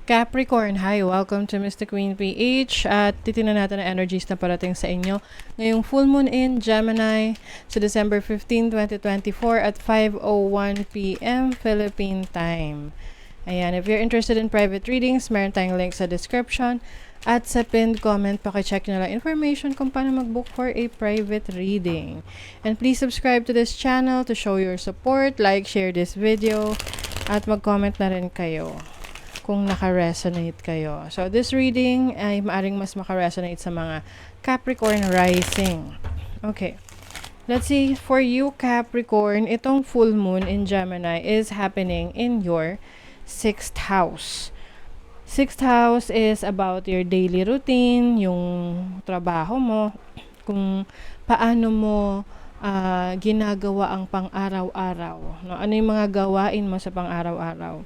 Capricorn, hi! Welcome to Mr. Queen PH at titingnan natin ang energies na parating sa inyo ngayong full moon in Gemini sa December 15, 2024 at 5:01 p.m. Philippine time. Ayan, if you're interested in private readings, meron tayong link sa description at sa pinned comment, pakicheck nyo lang information kung paano mag-book for a private reading. And please subscribe to this channel to show your support, like, share this video at mag-comment na rin kayo kung naka-resonate kayo. So, this reading ay maaring mas maka-resonate sa mga Capricorn rising. Okay. Let's see, for you Capricorn, itong full moon in Gemini is happening in your 6th house. 6th house is about your daily routine, yung trabaho mo, kung paano mo ginagawa ang pang-araw-araw. No? Ano yung mga gawain mo sa pang-araw-araw?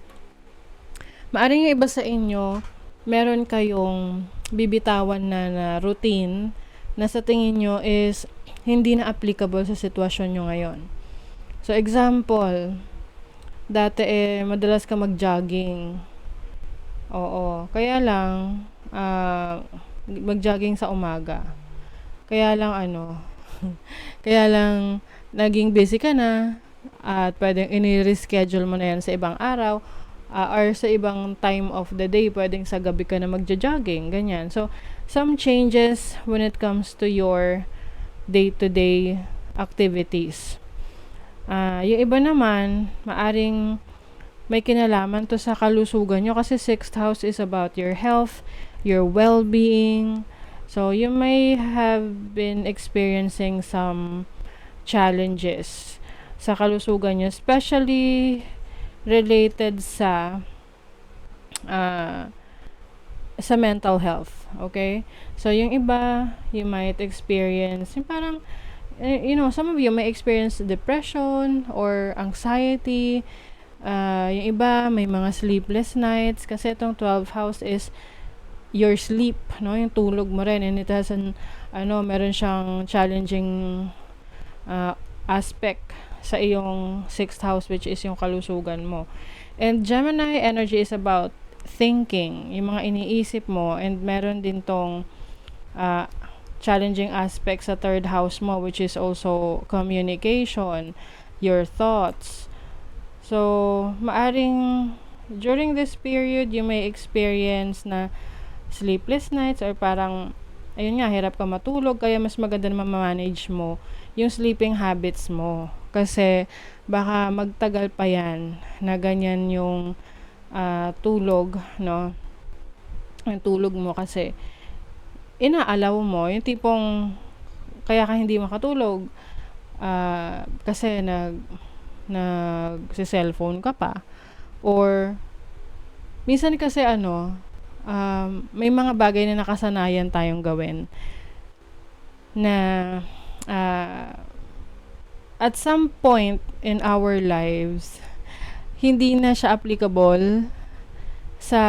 Maaring yung iba sa inyo, meron kayong bibitawan na routine na sa tingin nyo is hindi na applicable sa sitwasyon nyo ngayon. So, example, dati madalas ka mag-jogging. Oo, kaya lang, mag-jogging sa umaga. Kaya lang kaya lang naging busy ka na at pwedeng ini-reschedule mo na yan sa ibang araw. Or sa ibang time of the day, pwedeng sa gabi ka na magja-jogging, ganyan. So, some changes when it comes to your day-to-day activities. Yung iba naman, maaring may kinalaman to sa kalusugan nyo kasi 6th house is about your health, your well-being. So, you may have been experiencing some challenges sa kalusugan nyo, especially related sa mental health, okay? So, yung iba, you might experience, yung parang, some of you may experience depression or anxiety. Yung iba, may mga sleepless nights kasi itong 12th house is your sleep, no? Yung tulog mo rin. And it has meron siyang challenging aspect sa iyong 6th house, which is yung kalusugan mo. And Gemini energy is about thinking, yung mga iniisip mo, and meron din tong challenging aspect sa 3rd house mo, which is also communication, your thoughts. So, maaring during this period, you may experience na sleepless nights or parang, ayun nga, hirap ka matulog, kaya mas maganda na ma-manage mo yung sleeping habits mo. Kasi baka magtagal pa yan na ganyan yung tulog, no? Yung tulog mo kasi inaalaw mo, yung tipong kaya ka hindi makatulog kasi nag-cellphone ka pa. Or minsan kasi may mga bagay na nakasanayan tayong gawin na at some point in our lives, hindi na siya applicable sa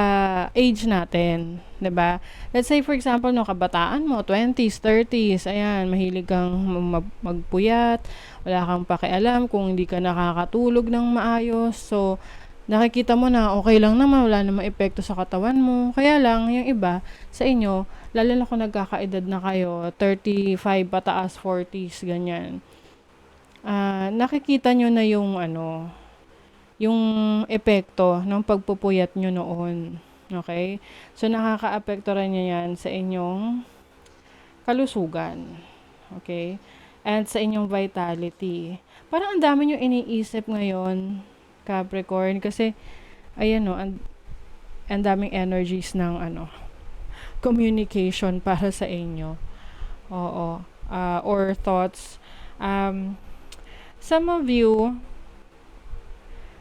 age natin, 'di ba? Let's say for example, no, kabataan mo, 20s, 30s, ayan, mahilig kang magpuyat, wala kang pakialam kung hindi ka nakakatulog ng maayos. So, nakikita mo na okay lang naman, wala namang epekto sa katawan mo. Kaya lang, yung iba sa inyo, lalo na kung nagkakaedad na kayo, 35 pataas, 40s, ganyan. Nakikita nyo na yung epekto ng pagpupuyat nyo noon. Okay? So, nakaka-apekto rin yan sa inyong kalusugan. Okay? And sa inyong vitality. Parang ang dami nyo iniisip ngayon, Capricorn, kasi, ayan ang daming energies ng communication para sa inyo. Oo. Or thoughts. Some of you,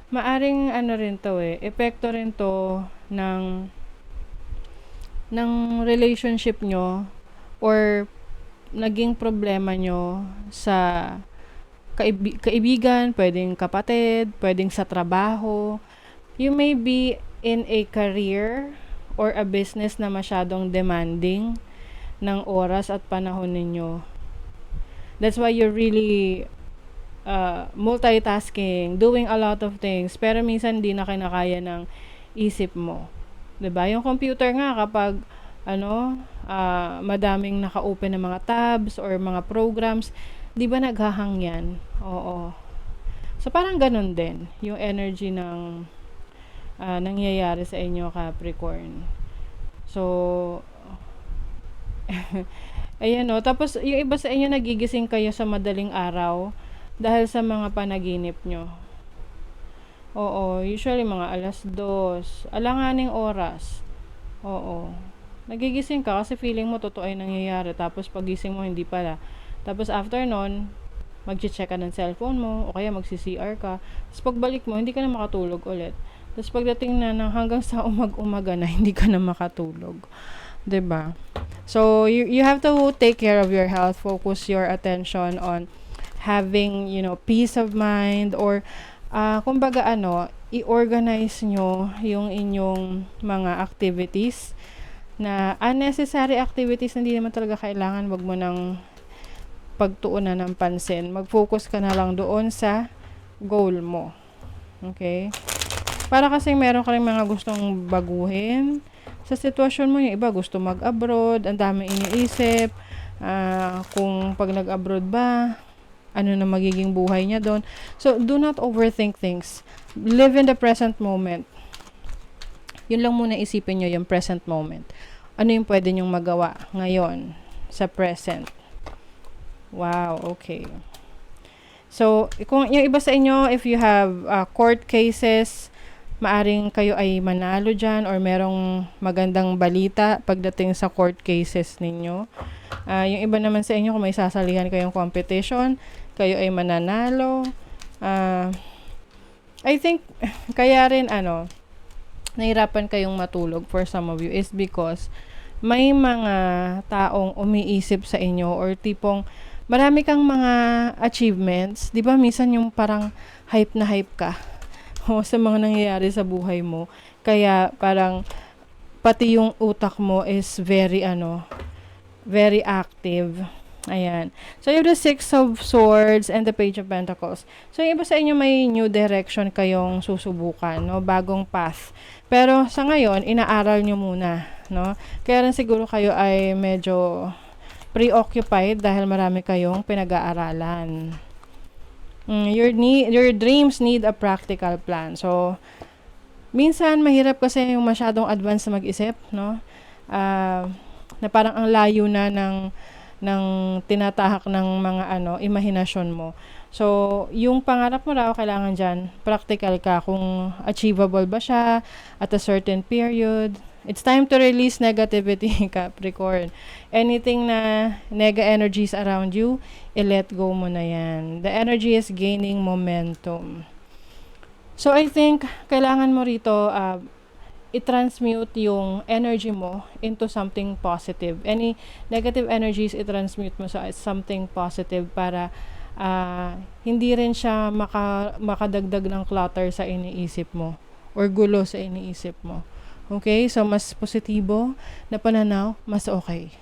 maaring rin to epekto rin to ng relationship nyo or naging problema nyo sa kaibigan, pwedeng kapatid, pwedeng sa trabaho. You may be in a career or a business na masyadong demanding ng oras at panahon ninyo. That's why you're really multitasking, doing a lot of things, pero minsan hindi na kinakaya ng isip mo. 'Di ba? Yung computer nga kapag madaming naka-open na mga tabs or mga programs, 'di ba naghahang 'yan? Oo. So parang ganun din yung energy ng nangyayari sa inyo, Capricorn. So ayan o. Tapos yung iba sa inyo nagigising kayo sa madaling araw dahil sa mga panaginip nyo. Oo, usually mga 2:00, alanganing oras. Oo. Nagigising ka kasi feeling mo totoo ay nangyayari, tapos pagising mo hindi pala. Tapos after nun, magche-check ka ng cellphone mo o kaya magsi-CR ka. Tapos pagbalik mo, hindi ka na makatulog ulit. Tapos pagdating na ng hanggang sa umag-umaga na, hindi ka na makatulog. 'Di ba? So you have to take care of your health, focus your attention on having, peace of mind, or kumbaga i-organize nyo yung inyong mga activities na unnecessary activities na hindi naman talaga kailangan, wag mo nang pagtuunan ng pansin. Mag-focus ka na lang doon sa goal mo. Okay? Para kasi meron ka rin mga gustong baguhin sa sitwasyon mo. Yung iba gusto mag-abroad, ang dami iniisip, kung pag nag-abroad ba, ano na magiging buhay niya doon. So, do not overthink things. Live in the present moment. Yun lang muna isipin nyo, yung present moment. Ano yung pwede nyong magawa ngayon sa present. Wow, okay. So, kung yung iba sa inyo, if you have court cases, maaring kayo ay manalo dyan or merong magandang balita pagdating sa court cases ninyo. Yung iba naman sa inyo, kung may sasalihan kayong competition, kayo ay mananalo. I think, kaya rin nahirapan kayong matulog for some of you is because may mga taong umiisip sa inyo or tipong marami kang mga achievements. Di ba minsan yung parang hype na hype ka sa mga nangyayari sa buhay mo. Kaya parang pati yung utak mo is very active. Ayan. So, you have the 6 of Swords and the Page of Pentacles. So, yung iba sa inyo may new direction kayong susubukan, bagong path. Pero sa ngayon, inaaral nyo muna, Kaya rin siguro kayo ay medyo preoccupied dahil marami kayong pinag-aaralan. Your dreams need a practical plan. So, minsan mahirap kasi yung masyadong advance na mag-isip, na parang ang layo na ng tinatahak ng mga imahinasyon mo. So, yung pangarap mo raw, kailangan dyan, practical ka kung achievable ba siya at a certain period. It's time to release negativity, Capricorn. Anything na nega energies around you, i-let go mo na yan. The energy is gaining momentum. So, I think, kailangan mo rito i-transmute yung energy mo into something positive. Any negative energies, i-transmute mo sa something positive para hindi rin siya makadagdag ng clutter sa iniisip mo or gulo sa iniisip mo. Okay? So, mas positibo na pananaw, mas okay.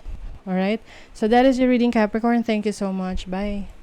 Alright? So, that is your reading, Capricorn. Thank you so much. Bye.